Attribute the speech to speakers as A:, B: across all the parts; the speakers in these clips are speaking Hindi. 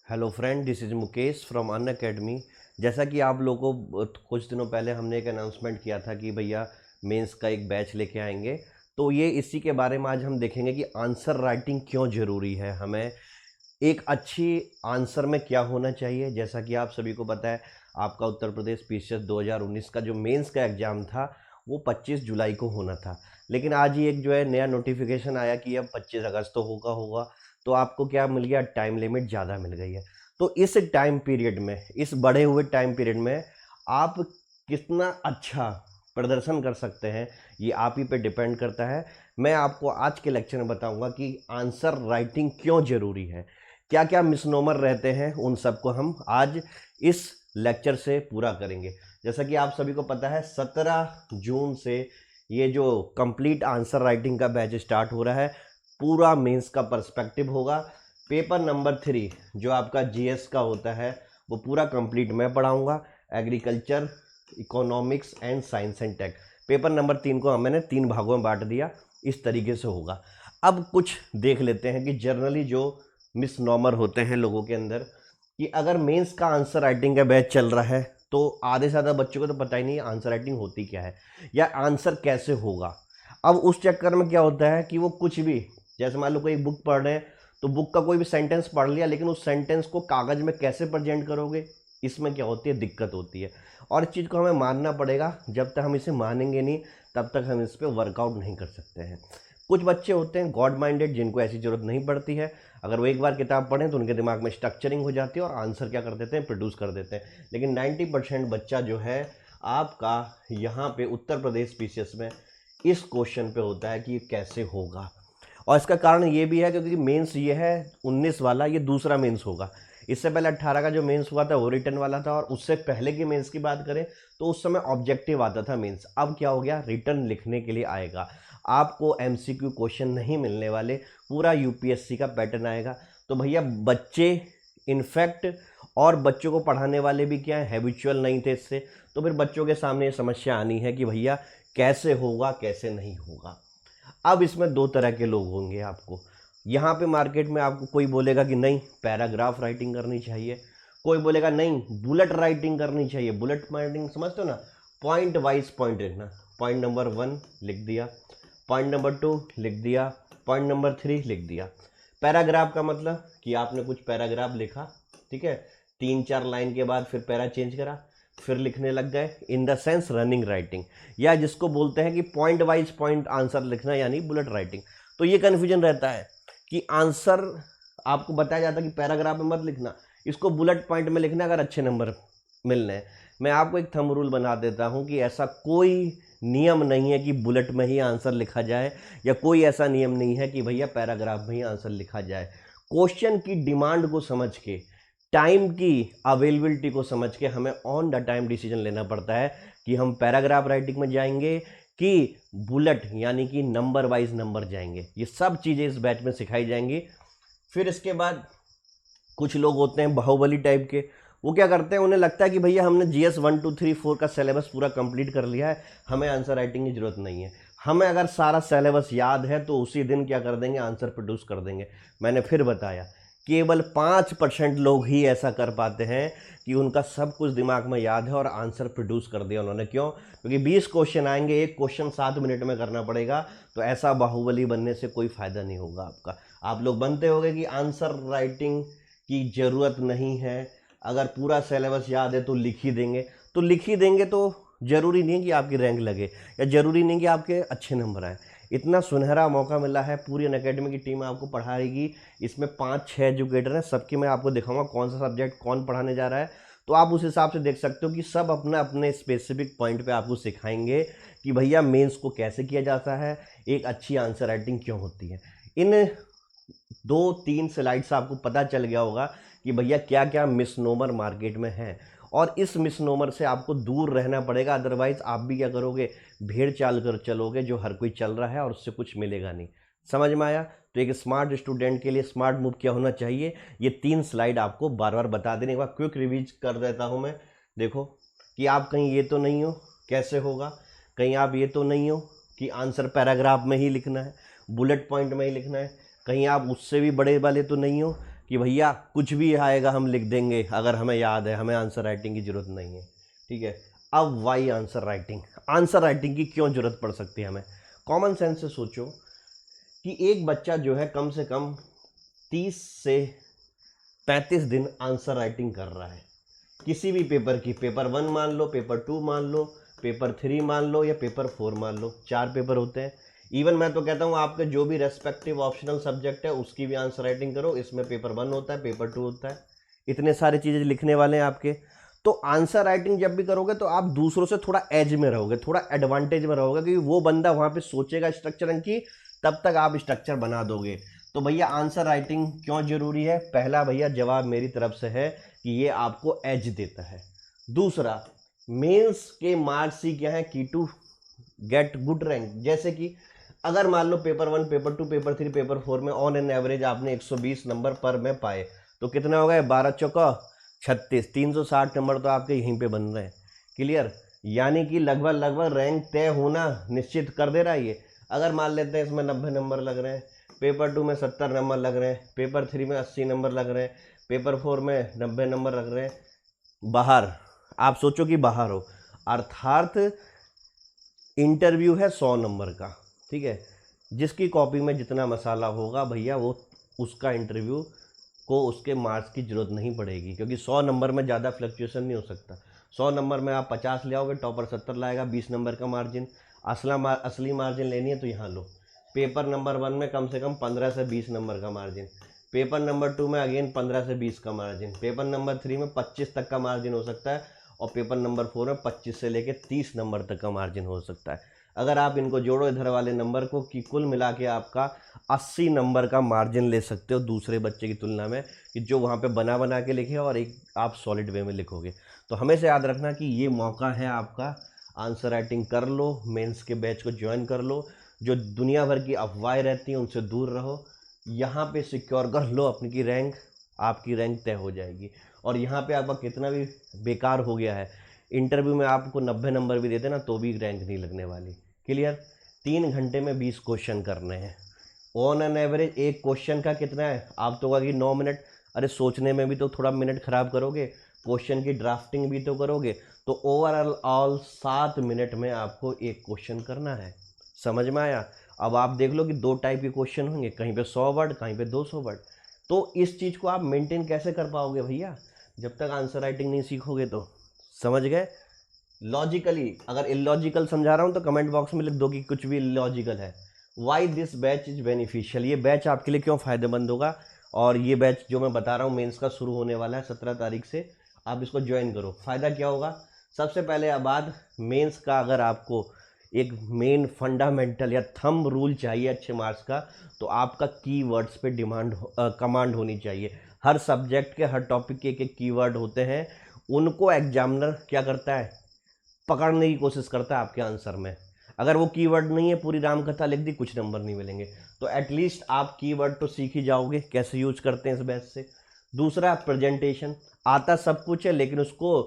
A: Hello friend, this is Mukesh from Unacademy. जैसा कि आप लोगों को कुछ दिनों पहले हमने एक अनाउंसमेंट किया था कि भैया मेंस का एक बैच लेके आएंगे, तो ये इसी के बारे में आज हम देखेंगे कि आंसर राइटिंग क्यों ज़रूरी है। हमें एक अच्छी आंसर में क्या होना चाहिए। जैसा कि आप सभी को पता है, आपका उत्तर प्रदेश पीसीएस 2019 का जो मेंस का एग्ज़ाम था वो 25 जुलाई को होना था, लेकिन आज ही एक जो है नया नोटिफिकेशन आया कि अब 25 अगस्त तो होगा होगा। तो आपको क्या मिल गया, टाइम लिमिट ज़्यादा मिल गई है। तो इस टाइम पीरियड में, इस बढ़े हुए टाइम पीरियड में आप कितना अच्छा प्रदर्शन कर सकते हैं, ये आप ही पे डिपेंड करता है। मैं आपको आज के लेक्चर में बताऊंगा कि आंसर राइटिंग क्यों ज़रूरी है, क्या क्या मिसनोमर रहते हैं, उन सबको हम आज इस लेक्चर से पूरा करेंगे। जैसा कि आप सभी को पता है, 17 जून से ये जो कंप्लीट आंसर राइटिंग का बैच स्टार्ट हो रहा है। पूरा मेंस का पर्सपेक्टिव होगा। पेपर नंबर 3 जो आपका जीएस का होता है वो पूरा कंप्लीट मैं पढ़ाऊंगा। Agriculture, economics and science and tech. Paper number 3 को मैंने 3 भागों में बांट दिया, इस तरीके से होगा। अब कुछ देख लेते हैं कि जनरली जो मिसनॉमर होते हैं लोगों के अंदर, कि अगर मेंस का आंसर राइटिंग का बैच चल रहा है तो आधे से ज़्यादा बच्चों को तो पता ही नहीं आंसर राइटिंग होती क्या है या आंसर कैसे होगा। अब उस चक्कर में क्या होता है कि वो कुछ भी, जैसे मान लो कोई बुक पढ़ रहे हैं तो बुक का कोई भी सेंटेंस पढ़ लिया, लेकिन उस सेंटेंस को कागज में कैसे प्रेजेंट करोगे, इसमें क्या होती है, दिक्कत होती है। और इस चीज़ को हमें मानना पड़ेगा। जब तक हम इसे मानेंगे नहीं तब तक हम इस पर वर्कआउट नहीं कर सकते हैं। कुछ बच्चे होते हैं गॉड माइंडेड, जिनको ऐसी ज़रूरत नहीं पड़ती है। अगर वो एक बार किताब पढ़ें तो उनके दिमाग में स्ट्रक्चरिंग हो जाती है और आंसर क्या कर देते हैं, प्रोड्यूस कर देते हैं। लेकिन 90% बच्चा जो है आपका यहाँ पे उत्तर प्रदेश पीसीएस में इस क्वेश्चन पे होता है कि ये कैसे होगा। और इसका कारण ये भी है क्योंकि मेंस ये है 19 वाला, ये दूसरा मेंस होगा। इससे पहले 18 का जो मेंस हुआ था वो रिटर्न वाला था, और उससे पहले की मेंस की बात करें तो उस समय ऑब्जेक्टिव आता था मेंस। अब क्या हो गया, रिटर्न लिखने के लिए आएगा। आपको एमसीक्यू क्वेश्चन नहीं मिलने वाले, पूरा यूपीएससी का पैटर्न आएगा। तो भैया बच्चे, इनफैक्ट और बच्चों को पढ़ाने वाले भी क्या है, हैबिचुअल नहीं थे इससे। तो फिर बच्चों के सामने ये समस्या आनी है कि भैया कैसे होगा कैसे नहीं होगा। अब इसमें दो तरह के लोग होंगे आपको। यहाँ पे मार्केट में आपको कोई बोलेगा कि नहीं पैराग्राफ राइटिंग करनी चाहिए, कोई बोलेगा नहीं बुलेट राइटिंग करनी चाहिए। बुलेट राइटिंग समझते हो ना, पॉइंट वाइज पॉइंट लिखना। पॉइंट नंबर 1 लिख दिया, पॉइंट नंबर 2 लिख दिया, पॉइंट नंबर 3 लिख दिया। पैराग्राफ का मतलब कि आपने कुछ पैराग्राफ लिखा, ठीक है, 3-4 लाइन के बाद फिर पैरा चेंज करा, फिर लिखने लग गए, in the sense running writing, या जिसको बोलते हैं कि पॉइंट वाइज पॉइंट आंसर लिखना, यानी बुलेट राइटिंग। तो ये कन्फ्यूजन रहता है कि आंसर आपको बताया जाता है कि पैराग्राफ में मत लिखना, इसको बुलेट पॉइंट में लिखना अगर अच्छे नंबर मिलने हैं। मैं आपको एक थंब रूल बना देता हूं कि ऐसा कोई नियम नहीं है कि बुलेट में ही आंसर लिखा जाए, या कोई ऐसा नियम नहीं है कि भैया पैराग्राफ में ही आंसर लिखा जाए। क्वेश्चन की डिमांड को समझ के, टाइम की अवेलेबिलिटी को समझ के हमें ऑन द टाइम डिसीजन लेना पड़ता है कि हम पैराग्राफ राइटिंग में जाएंगे कि बुलेट यानी कि नंबर वाइज नंबर जाएंगे। ये सब चीज़ें इस बैच में सिखाई जाएंगी। फिर इसके बाद कुछ लोग होते हैं बाहुबली टाइप के, वो क्या करते हैं, उन्हें लगता है कि भैया हमने जीएस 1 2 3 4 का सिलेबस पूरा कंप्लीट कर लिया है, हमें आंसर राइटिंग की जरूरत नहीं है। हमें अगर सारा सिलेबस याद है तो उसी दिन क्या कर देंगे, आंसर प्रोड्यूस कर देंगे। मैंने फिर बताया, केवल 5% लोग ही ऐसा कर पाते हैं कि उनका सब कुछ दिमाग में याद है और आंसर प्रोड्यूस कर दिया उन्होंने। क्यों? क्योंकि 20 क्वेश्चन आएंगे, एक क्वेश्चन 7 मिनट में करना पड़ेगा। तो ऐसा बाहुबली बनने से कोई फायदा नहीं होगा आपका। आप लोग बनते होंगे कि आंसर राइटिंग की ज़रूरत नहीं है, अगर पूरा सिलेबस याद है तो लिख ही देंगे। तो लिख ही देंगे तो ज़रूरी नहीं है कि आपकी रैंक लगे, या ज़रूरी नहीं कि आपके अच्छे नंबर आए। इतना सुनहरा मौका मिला है, पूरी अनअकैडमी की टीम आपको पढ़ाएगी। इसमें 5-6 एजुकेटर हैं, सबकी मैं आपको दिखाऊंगा कौन सा सब्जेक्ट कौन पढ़ाने जा रहा है। तो आप उस हिसाब से देख सकते हो कि सब अपने अपने स्पेसिफिक पॉइंट पे आपको सिखाएंगे कि भैया मेंस को कैसे किया जाता है, एक अच्छी आंसर राइटिंग क्यों होती है। इन 2-3 स्लाइड से आपको पता चल गया होगा कि भैया क्या क्या मिसनोमर मार्केट में है, और इस मिसनोमर से आपको दूर रहना पड़ेगा। अदरवाइज आप भी क्या करोगे, भेड़ चाल कर चलोगे, जो हर कोई चल रहा है और उससे कुछ मिलेगा नहीं। समझ में आया? तो एक स्मार्ट स्टूडेंट के लिए स्मार्ट मूव क्या होना चाहिए, ये 3 स्लाइड आपको बार बार बता देने के बाद क्विक रिवीज कर देता हूँ मैं। देखो कि आप कहीं ये तो नहीं हो कैसे होगा, कहीं आप ये तो नहीं हो कि आंसर पैराग्राफ में ही लिखना है, बुलेट पॉइंट में ही लिखना है, कहीं आप उससे भी बड़े वाले तो नहीं हो कि भैया कुछ भी आएगा हम लिख देंगे, अगर हमें याद है, हमें आंसर राइटिंग की ज़रूरत नहीं है। ठीक है, अब why answer writing, answer writing की क्यों ज़रूरत पड़ सकती है हमें? कॉमन सेंस से सोचो कि एक बच्चा जो है कम से कम 30 से 35 दिन आंसर राइटिंग कर रहा है किसी भी पेपर की। पेपर 1 मान लो, पेपर 2 मान लो, पेपर 3 मान लो या पेपर 4 मान लो, 4 पेपर होते हैं। इवन मैं तो कहता हूँ आपके जो भी रेस्पेक्टिव ऑप्शनल सब्जेक्ट है उसकी भी आंसर राइटिंग करो। इसमें पेपर 1 होता है, पेपर 2 होता है, इतने सारी चीज़ें लिखने वाले हैं आपके। तो आंसर राइटिंग जब भी करोगे तो आप दूसरों से थोड़ा एज में रहोगे, थोड़ा एडवांटेज में रहोगे, क्योंकि वो बंदा वहाँ पे सोचेगा स्ट्रक्चर की, तब तक आप स्ट्रक्चर बना दोगे। तो भैया आंसर राइटिंग क्यों जरूरी है? पहला भैया जवाब मेरी तरफ से है कि ये आपको एज देता है। दूसरा, मेंस के मार्क्स ही क्या है की टू गेट गुड रैंक। जैसे कि अगर मान लो पेपर 1, पेपर 2, पेपर 3, पेपर 4 में ऑन एन एवरेज आपने 120 नंबर पर में पाए, तो कितना हो गए? 12 चौका 36, 360 नंबर तो आपके यहीं पे बन रहे हैं। क्लियर? यानी कि लगभग लगभग रैंक तय होना निश्चित कर दे रहा है ये। अगर मान लेते हैं इसमें 90 नंबर लग रहे हैं, पेपर 2 में 70 नंबर लग रहे हैं, पेपर 3 में 80 नंबर लग रहे हैं, पेपर 4 में 90 नंबर लग रहे हैं, बाहर, आप सोचो कि बाहर हो, अर्थात इंटरव्यू है 100 नंबर का। ठीक है, जिसकी कॉपी में जितना मसाला होगा भैया वो उसका इंटरव्यू को उसके मार्क्स की जरूरत नहीं पड़ेगी, क्योंकि 100 नंबर में ज़्यादा फ्लक्चुएशन नहीं हो सकता। 100 नंबर में आप 50 ले आओगे, टॉपर 70 लाएगा, 20 नंबर का मार्जिन। असली मार्जिन लेनी है तो यहाँ लो। पेपर नंबर 1 में कम से कम 15 से 20 नंबर का मार्जिन, पेपर नंबर 2 में अगेन 15 से 20 का मार्जिन, पेपर नंबर 3 में 25 तक का मार्जिन हो सकता है, और पेपर नंबर 4 में 25 से लेके 30 नंबर तक का मार्जिन हो सकता है। अगर आप इनको जोड़ो इधर वाले नंबर को, कि कुल मिला के आपका 80 नंबर का मार्जिन ले सकते हो दूसरे बच्चे की तुलना में, कि जो वहाँ पे बना बना के लिखे और एक आप सॉलिड वे में लिखोगे। तो हमेशा याद रखना कि ये मौका है आपका, आंसर राइटिंग कर लो, मेंस के बैच को ज्वाइन कर लो। जो दुनिया भर की अफवाहें रहती हैं उनसे दूर रहो, यहाँ पे सिक्योर कर लो अपनी की रैंक, आपकी रैंक तय हो जाएगी। और यहाँ पे आपका कितना भी बेकार हो गया है, इंटरव्यू में आपको 90 नंबर भी देते ना तो भी रैंक नहीं लगने वाली। क्लियर? 3 घंटे में 20 क्वेश्चन करने हैं, ऑन एन एवरेज एक क्वेश्चन का कितना है? आप तो कहोगे 9 मिनट, अरे सोचने में भी तो थोड़ा मिनट खराब करोगे, क्वेश्चन की ड्राफ्टिंग भी तो करोगे, तो ओवरऑल 7 मिनट में आपको एक क्वेश्चन करना है। समझ में आया? अब आप देख लो कि 2 टाइप के क्वेश्चन होंगे, कहीं पे 100 वर्ड, कहीं पे 200 वर्ड। तो इस चीज़ को आप मेंटेन कैसे कर पाओगे भैया, जब तक आंसर राइटिंग नहीं सीखोगे? तो समझ गए? लॉजिकली, अगर इलॉजिकल समझा रहा हूँ तो कमेंट बॉक्स में लिख दो कि कुछ भी इलॉजिकल है। Why this batch is beneficial, ये बैच आपके लिए क्यों फ़ायदेमंद होगा। और ये बैच जो मैं बता रहा हूँ मेंस का शुरू होने वाला है 17 तारीख से, आप इसको ज्वाइन करो। फ़ायदा क्या होगा? सबसे पहले बात, मेंस का अगर आपको एक मेन फंडामेंटल या थंब रूल चाहिए अच्छे मार्क्स का, तो आपका कीवर्ड्स पे कमांड होनी चाहिए। हर सब्जेक्ट के, हर टॉपिक के एक कीवर्ड होते हैं, उनको एग्जामिनर क्या करता है? पकड़ने की कोशिश करता है आपके आंसर में। अगर वो कीवर्ड नहीं है, पूरी रामकथा लिख दी, कुछ नंबर नहीं मिलेंगे। तो एटलीस्ट आप कीवर्ड तो सीख ही जाओगे कैसे यूज करते हैं इस बैच से। दूसरा, प्रेजेंटेशन, आता सब कुछ है लेकिन उसको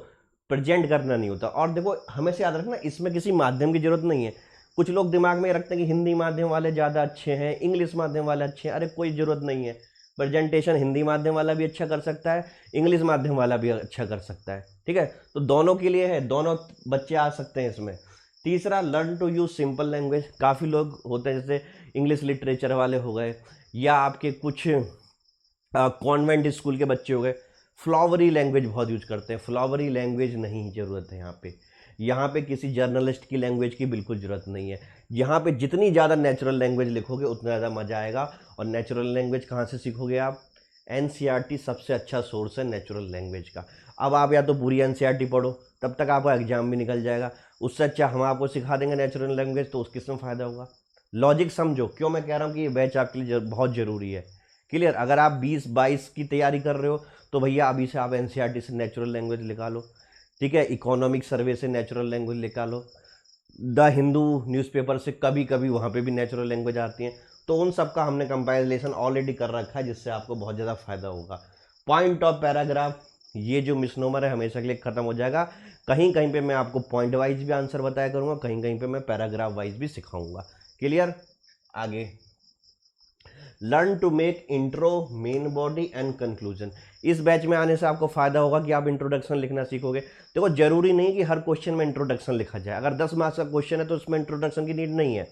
A: प्रेजेंट करना नहीं होता। और देखो हमेशा याद रखना, इसमें किसी माध्यम की जरूरत नहीं है। कुछ लोग दिमाग में रखते हैं कि हिंदी माध्यम वाले ज़्यादा अच्छे हैं, इंग्लिश माध्यम वाले अच्छे हैं। अरे कोई ज़रूरत नहीं है। प्रेजेंटेशन हिंदी माध्यम वाला भी अच्छा कर सकता है, इंग्लिश माध्यम वाला भी अच्छा कर सकता है। ठीक है, तो दोनों के लिए है, दोनों बच्चे आ सकते हैं इसमें। तीसरा, learn to use simple language. काफ़ी लोग होते हैं जैसे इंग्लिश लिटरेचर वाले हो गए, या आपके कुछ कॉन्वेंट स्कूल के बच्चे हो गए, फ्लावरी लैंग्वेज बहुत यूज करते हैं। फ्लावरी लैंग्वेज नहीं ज़रूरत है यहाँ पे। यहाँ पे किसी जर्नलिस्ट की लैंग्वेज की बिल्कुल ज़रूरत नहीं है। यहाँ पे जितनी ज़्यादा नेचुरल लैंग्वेज लिखोगे उतना ज़्यादा मज़ा आएगा। और नेचुरल लैंग्वेज कहाँ से सीखोगे आप? एनसीईआरटी सबसे अच्छा सोर्स है नेचुरल लैंग्वेज का। अब आप या तो पूरी एनसीईआरटी पढ़ो, तब तक आपका एग्जाम भी निकल जाएगा। उससे अच्छा हम आपको सिखा देंगे नेचुरल लैंग्वेज, तो किसमें फ़ायदा होगा? लॉजिक समझो, क्यों मैं कह रहा हूँ कि ये बैच आपके लिए बहुत ज़रूरी है। क्लियर? अगर आप 20-22 की तैयारी कर रहे हो तो भैया अभी से आप एनसीईआरटी से नेचुरल लैंग्वेज निकालो। ठीक है, इकोनॉमिक सर्वे से नेचुरल लैंग्वेज निकालो, द हिंदू न्यूज़पेपर से कभी कभी वहाँ पे भी नेचुरल लैंग्वेज आती हैं। तो उन सब का हमने कंपाइलेशन ऑलरेडी कर रखा है, जिससे आपको बहुत ज़्यादा फायदा होगा। पॉइंट ऑफ पैराग्राफ, ये जो मिसनोमर है हमेशा के लिए खत्म हो जाएगा। कहीं कहीं पे मैं आपको पॉइंट वाइज भी आंसर बताया करूँगा, कहीं कहीं पे मैं पैराग्राफ वाइज भी सिखाऊंगा। क्लियर? आगे, learn to make intro, main body and conclusion. इस बैच में आने से आपको फायदा होगा कि आप इंट्रोडक्शन लिखना सीखोगे। देखो जरूरी नहीं कि हर क्वेश्चन में इंट्रोडक्शन लिखा जाए, अगर 10 मार्क्स का क्वेश्चन है तो उसमें इंट्रोडक्शन की नीड नहीं है,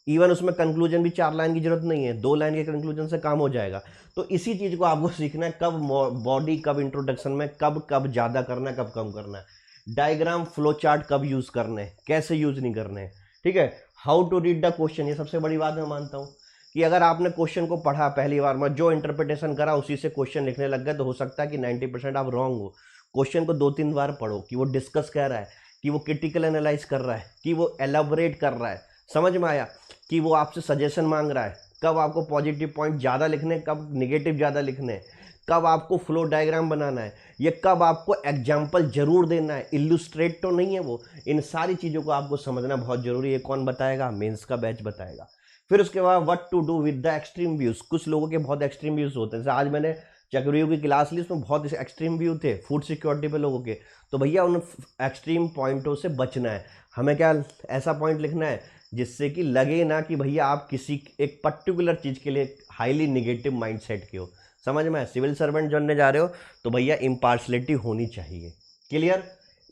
A: इवन उसमें कंक्लूजन भी 4 लाइन की जरूरत नहीं है, 2 लाइन के कंक्लूजन से काम हो जाएगा। तो इसी चीज को आपको सीखना है, कब बॉडी, कब इंट्रोडक्शन में, कब कब ज्यादा करना है, कब कम करना है, डायग्राम फ्लो चार्ट कब यूज करने हैं, कैसे यूज नहीं करने हैं, ठीक है। How to read the question, ये सबसे बड़ी बात मैं मानता हूँ कि अगर आपने क्वेश्चन को पढ़ा पहली बार में, जो इंटरप्रिटेशन करा उसी से क्वेश्चन लिखने लग गए, तो हो सकता है कि 90% आप रॉन्ग हो। क्वेश्चन को 2-3 बार पढ़ो कि वो डिस्कस कर रहा है, कि वो क्रिटिकल एनालाइज कर रहा है, कि वो एलाबोरेट कर रहा है, समझ में आया, कि वो आपसे सजेशन मांग रहा है, कब आपको पॉजिटिव पॉइंट ज़्यादा लिखने, कब निगेटिव ज़्यादा लिखने, कब आपको फ्लो डायग्राम बनाना है, ये कब आपको एग्जाम्पल जरूर देना है, इल्यूस्ट्रेट तो नहीं है वो। इन सारी चीज़ों को आपको समझना बहुत जरूरी है। कौन बताएगा? मेंस का बैच बताएगा। फिर उसके बाद what to do with the extreme views. कुछ लोगों के बहुत एक्सट्रीम व्यूज होते हैं, जैसे आज मैंने चक्रव्यूह की क्लास ली, उसमें बहुत एक्सट्रीम व्यू थे फूड सिक्योरिटी पे लोगों के। तो भैया उन एक्सट्रीम पॉइंटों से बचना है। हमें क्या ऐसा पॉइंट लिखना है जिससे कि लगे ना कि भैया आप किसी एक पर्टिकुलर चीज़ के लिए हाईली निगेटिव माइंडसेट के हो। समझ में? सिविल सर्वेंट बनने जा रहे हो तो भैया इम्पार्शलिटी होनी चाहिए। क्लियर?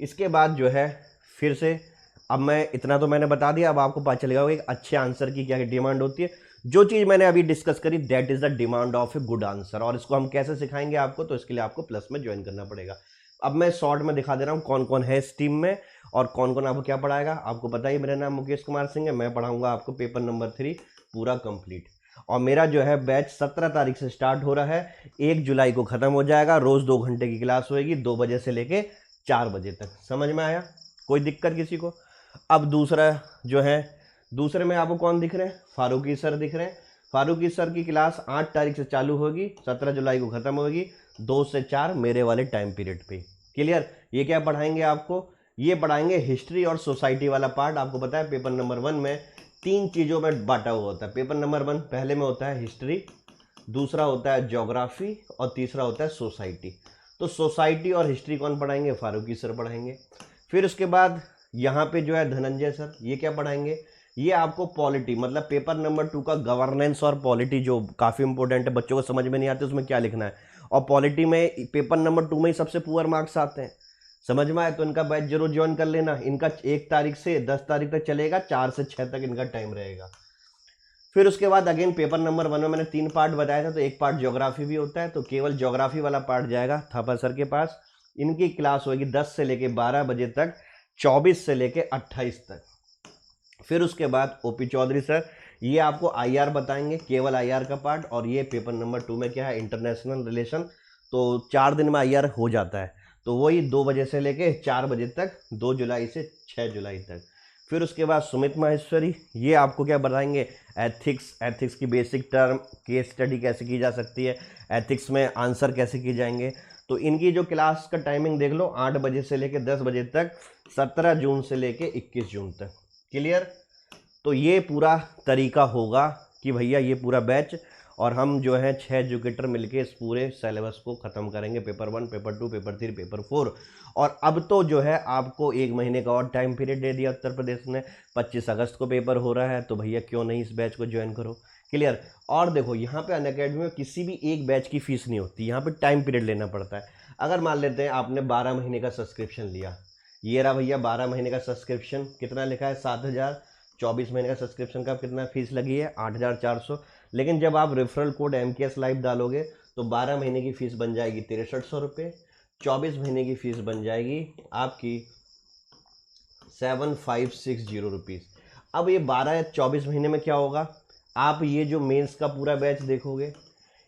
A: इसके बाद जो है फिर से, अब मैं इतना तो मैंने बता दिया, अब आपको पता चलेगा कि एक अच्छे आंसर की क्या डिमांड होती है। जो चीज़ मैंने अभी डिस्कस करी that is the demand of a good answer. और इसको हम कैसे सिखाएंगे आपको, तो इसके लिए आपको प्लस में ज्वाइन करना पड़ेगा। अब मैं शॉर्ट में दिखा दे रहा हूँ कौन कौन है इस टीम में और कौन कौन आपको क्या पढ़ाएगा। आपको पता ही, मेरा नाम मुकेश कुमार सिंह है, मैं पढ़ाऊंगा आपको पेपर नंबर 3 पूरा कंप्लीट। और मेरा जो है बैच 17 तारीख से स्टार्ट हो रहा है, 1 जुलाई को खत्म हो जाएगा। रोज 2 घंटे की क्लास होगी, 2 बजे से लेके 4 बजे तक। समझ में आया? कोई दिक्कत किसी को? अब दूसरा जो है, दूसरे में आपको कौन दिख रहे हैं? फारूकी सर दिख रहे हैं। फारूकी सर की क्लास 8 तारीख से चालू होगी, 17 जुलाई को खत्म होगी, 2 से 4 मेरे वाले टाइम पीरियड पे। क्लियर? ये क्या पढ़ाएंगे आपको? ये पढ़ाएंगे हिस्ट्री और सोसाइटी वाला पार्ट। आपको पता है पेपर नंबर 1 में 3 चीज़ों में बांटा हुआ होता है। पेपर नंबर 1 पहले में होता है हिस्ट्री, दूसरा होता है ज्योग्राफी और तीसरा होता है सोसाइटी। तो सोसाइटी और हिस्ट्री कौन पढ़ाएंगे? फारूकी सर पढ़ाएंगे। फिर उसके बाद यहाँ पे जो है धनंजय सर, ये क्या पढ़ाएंगे? ये आपको पॉलिटी, मतलब पेपर नंबर 2 का गवर्नेंस और पॉलिटी जो काफ़ी इंपॉर्टेंट है, बच्चों को समझ में नहीं आते उसमें क्या लिखना है। और पॉलिटी में पेपर नंबर 2 में ही सबसे पुअर मार्क्स आते हैं। समझ में आए? तो इनका बैच जरूर ज्वाइन कर लेना। इनका 1 तारीख से 10 तारीख तक चलेगा, 4 से 6 तक इनका टाइम रहेगा। फिर उसके बाद अगेन पेपर नंबर 1 में मैंने 3 पार्ट बताया था, तो एक पार्ट ज्योग्राफी भी होता है, तो केवल ज्योग्राफी वाला पार्ट जाएगा थापा सर के पास। इनकी क्लास होगी 10 से लेके 12 बजे तक, 24 से लेके 28 तक। फिर उसके बाद ओपी चौधरी सर, ये आपको आईआर बताएंगे, केवल आईआर का पार्ट। और ये पेपर नंबर 2 में क्या है? International relation. तो 4 दिन में आईआर हो जाता है, तो वही 2 बजे से लेके 4 बजे तक, 2 जुलाई से 6 जुलाई तक। फिर उसके बाद सुमित माहेश्वरी, ये आपको क्या बताएंगे? एथिक्स की बेसिक टर्म, केस स्टडी कैसे की जा सकती है, एथिक्स में आंसर कैसे किए जाएंगे। तो इनकी जो क्लास का टाइमिंग देख लो, 8 बजे से लेके 10 बजे तक, 17 जून से लेके 21 जून तक। क्लियर? तो ये पूरा तरीका होगा कि भैया ये पूरा बैच, और हम जो है 6 एजुकेटर मिलके इस पूरे सिलेबस को ख़त्म करेंगे, पेपर 1, पेपर 2, पेपर 3, पेपर 4। और अब तो जो है आपको 1 महीने का और टाइम पीरियड दे दिया उत्तर प्रदेश ने, 25 अगस्त को पेपर हो रहा है, तो भैया क्यों नहीं इस बैच को ज्वाइन करो। क्लियर? और देखो यहाँ पे अनअकैडमी में किसी भी एक बैच की फीस नहीं होती, यहाँ पे टाइम पीरियड लेना पड़ता है। अगर मान लेते हैं आपने 12 महीने का सब्सक्रिप्शन लिया, ये रहा भैया 12 महीने का सब्सक्रिप्शन, कितना लिखा है? 7,000। 24 महीने का सब्सक्रिप्शन का कितना फीस लगी है? 8,400। लेकिन जब आप रेफरल कोड MKS लाइव डालोगे तो 12 महीने की फीस बन जाएगी 6300 रुपये, 24 महीने की फीस बन जाएगी आपकी 7560 रुपीज़। अब ये 12 या 24 महीने में क्या होगा? आप ये जो मेंस का पूरा बैच देखोगे,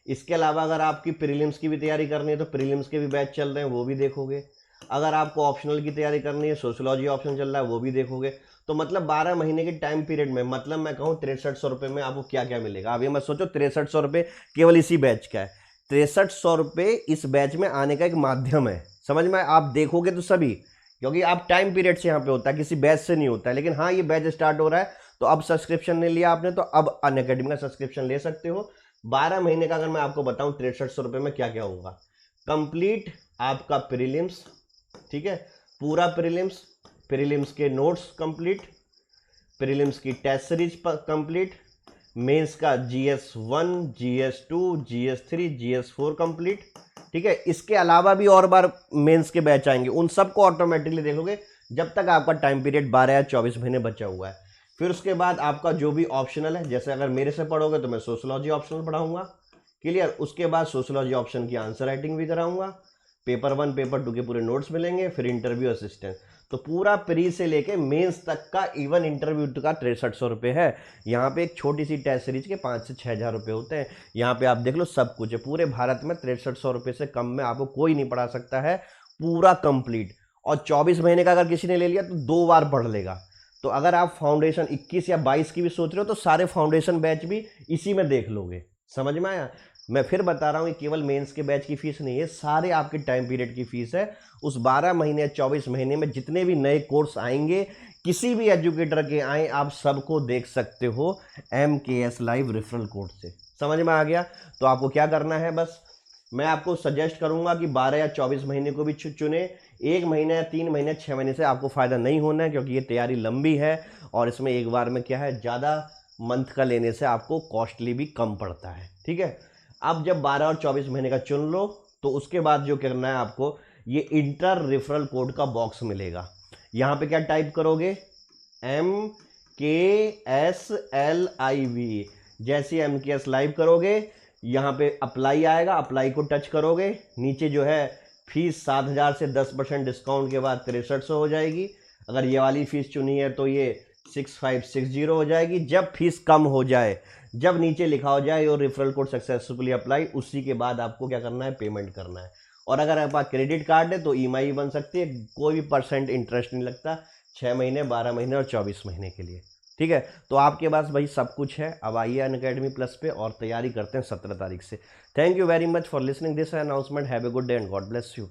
A: इसके अलावा अगर आपकी प्रीलिम्स की भी तैयारी करनी है तो प्रीलिम्स के भी बैच चल रहे हैं, वो भी देखोगे। अगर आपको ऑप्शनल की तैयारी करनी है, सोशियोलॉजी ऑप्शन चल रहा है, वो भी देखोगे। तो मतलब 12 महीने के टाइम पीरियड में, मतलब मैं कहूँ 6300 रुपये में आपको क्या क्या मिलेगा। अब ये मत सोचो 6300 रुपये केवल इसी बैच का है, 6300 रुपये इस बैच में आने का एक माध्यम है। समझ में? आप देखोगे तो सभी, क्योंकि आप टाइम पीरियड से यहाँ पे होता है, किसी बैच से नहीं होता है। लेकिन हाँ, ये बैच स्टार्ट हो रहा है, तो अब सब्सक्रिप्शन नहीं लिया आपने तो अब अनअकैडमी का सब्सक्रिप्शन ले सकते हो। 12 महीने का अगर मैं आपको बताऊं 6300 रुपये में क्या क्या होगा। कंप्लीट आपका प्रीलिम्स, ठीक है, पूरा प्रीलिम्स, प्रीलिम्स के नोट्स कंप्लीट, प्रीलिम्स की टेस्ट सीरीज कंप्लीट, मेंस का GS1, GS2, GS3, GS4 complete, ठीक है। इसके अलावा भी और बार मेंस के बैच आएंगे, उन सबको ऑटोमेटिकली देखोगे जब तक आपका टाइम पीरियड 12 या 24 महीने बचा हुआ है। फिर उसके बाद आपका जो भी ऑप्शनल है, जैसे अगर मेरे से पढ़ोगे तो मैं सोशियोलॉजी ऑप्शनल पढ़ाऊंगा, क्लियर। उसके बाद सोशियोलॉजी ऑप्शन की आंसर राइटिंग भी कराऊंगा, पेपर 1 पेपर 2 के पूरे नोट्स मिलेंगे, फिर इंटरव्यू असिस्टेंट। तो पूरा प्री से लेके मेंस तक का इवन इंटरव्यू का 6300 रुपये है। यहाँ पे एक छोटी सी टेस्ट सीरीज के 5 से 6 हज़ार रुपये होते हैं। यहाँ पे आप देख लो सब कुछ है पूरे भारत में, 6300 रुपये से कम में आपको कोई नहीं पढ़ा सकता है, पूरा कंप्लीट। और 24 महीने का अगर किसी ने ले लिया तो 2 बार पढ़ लेगा। तो अगर आप फाउंडेशन 21 या 22 की भी सोच रहे हो तो सारे फाउंडेशन बैच भी इसी में देख लोगे। समझ में आया? मैं फिर बता रहा हूँ, केवल मेंस के बैच की फीस नहीं है, सारे आपके टाइम पीरियड की फीस है। उस 12 महीने 24 महीने में जितने भी नए कोर्स आएंगे, किसी भी एजुकेटर के आए, आप सबको देख सकते हो MKS लाइव रेफरल कोड से। समझ में आ गया? तो आपको क्या करना है, बस मैं आपको सजेस्ट करूंगा कि 12 या 24 महीने को भी चुने। 1 महीने या 3 महीने 6 महीने से आपको फ़ायदा नहीं होना है, क्योंकि ये तैयारी लंबी है और इसमें एक बार में क्या है, ज़्यादा मंथ का लेने से आपको कॉस्टली भी कम पड़ता है, ठीक है। अब जब 12 और 24 महीने का चुन लो तो उसके बाद जो करना है आपको, ये इंटर रेफरल कोड का बॉक्स मिलेगा। यहाँ पे क्या टाइप करोगे, MKSLIV। जैसे MKS लाइव करोगे, यहाँ पे अप्लाई आएगा, अप्लाई को टच करोगे, नीचे जो है फीस 7000 से 10% डिस्काउंट के बाद 6300 हो जाएगी। अगर ये वाली फीस चुनी है तो ये 6560 हो जाएगी। जब फीस कम हो जाए, जब नीचे लिखा हो जाए your referral code successfully apply, उसी के बाद आपको क्या करना है, पेमेंट करना है। और अगर आपका क्रेडिट कार्ड है तो EMI बन सकती है, कोई भी % इंटरेस्ट नहीं लगता, 6 महीने 12 महीने और 24 महीने के लिए, ठीक है। तो आपके पास भाई सब कुछ है। अब आइए अनअकैडमी प्लस पे और तैयारी करते हैं 17 तारीख से। Thank you very much for listening this announcement. Have a good day and God bless you.